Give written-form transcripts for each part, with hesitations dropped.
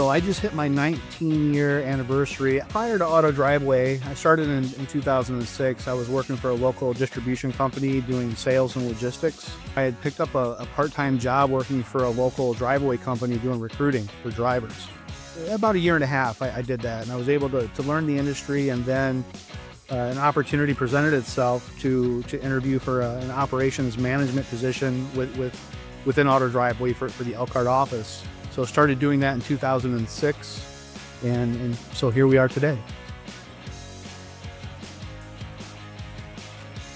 So I just hit my 19-year anniversary. Prior to Auto Driveway, I started in 2006. I was working for a local distribution company doing sales and logistics. I had picked up a part-time job working for a local driveway company doing recruiting for drivers. About a year and a half I did that, and I was able to learn the industry, and then an opportunity presented itself to interview for an operations management position within Auto Driveway for the Elkhart office. So started doing that in 2006, and so here we are today.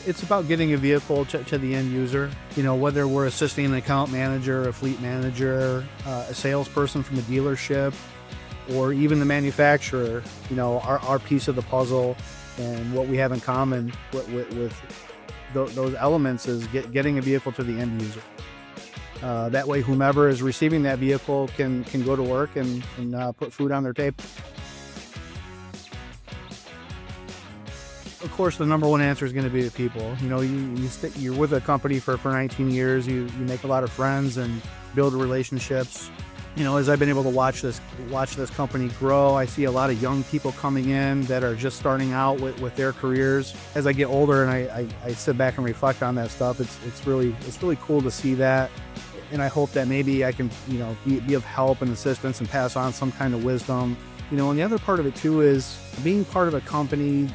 It's about getting a vehicle to the end user. You know, whether we're assisting an account manager, a fleet manager, a salesperson from a dealership, or even the manufacturer, you know, our piece of the puzzle and what we have in common with those elements is getting a vehicle to the end user. That way, whomever is receiving that vehicle can go to work and put food on their table. Of course, the number one answer is going to be the people. You know, you're with a company for 19 years. You make a lot of friends and build relationships. You know, as I've been able to watch this company grow, I see a lot of young people coming in that are just starting out with their careers. As I get older and I sit back and reflect on that stuff, it's really cool to see that. And I hope that maybe I can, you know, be of help and assistance and pass on some kind of wisdom. You know, and the other part of it too is being part of a company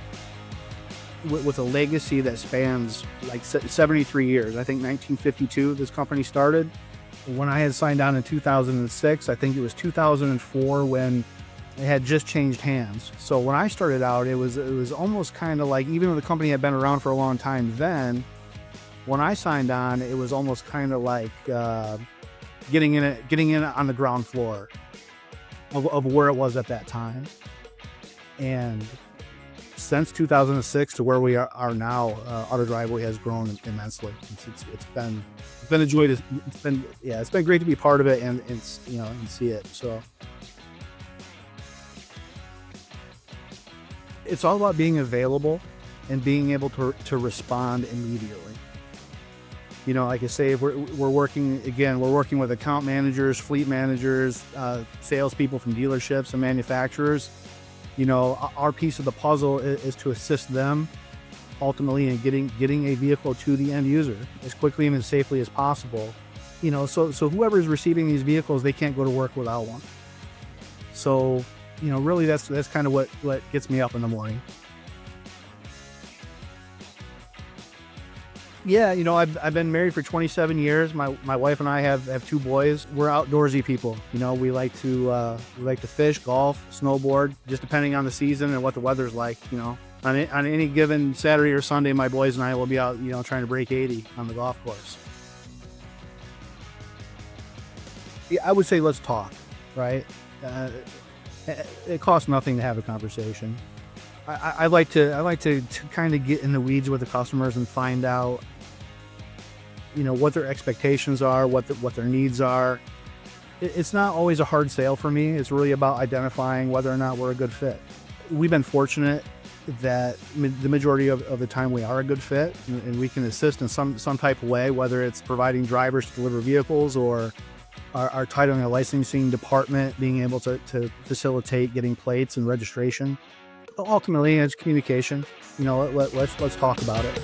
with a legacy that spans like 73 years. I think 1952 this company started. When I had signed on in 2006, I think it was 2004 when it had just changed hands. So when I started out, it was almost kind of like, even though the company had been around for a long time then, when I signed on, it was almost kind of like getting in on the ground floor of where it was at that time. And since 2006 to where we are now, Auto Driveway has grown immensely. It's been a joy to it's been great to be part of it and you know, and see it. So it's all about being available and being able to respond immediately. You know, like I say, we're working with account managers, fleet managers, salespeople from dealerships and manufacturers. You know, our piece of the puzzle is to assist them ultimately in getting a vehicle to the end user as quickly and as safely as possible. You know, so whoever is receiving these vehicles, they can't go to work without one. So, you know, really that's kind of what gets me up in the morning. Yeah, you know, I've been married for 27 years. My wife and I have two boys. We're outdoorsy people. You know, we like to fish, golf, snowboard, just depending on the season and what the weather's like. You know, on any given Saturday or Sunday, my boys and I will be out, you know, trying to break 80 on the golf course. Yeah, I would say let's talk, right? It costs nothing to have a conversation. I like to kind of get in the weeds with the customers and find out, you know, what their expectations are, what their needs are. It's not always a hard sale for me. It's really about identifying whether or not we're a good fit. We've been fortunate that the majority of the time we are a good fit, and we can assist in some type of way, whether it's providing drivers to deliver vehicles or our titling and licensing department being able to facilitate getting plates and registration. Ultimately, it's communication. You know, let's talk about it.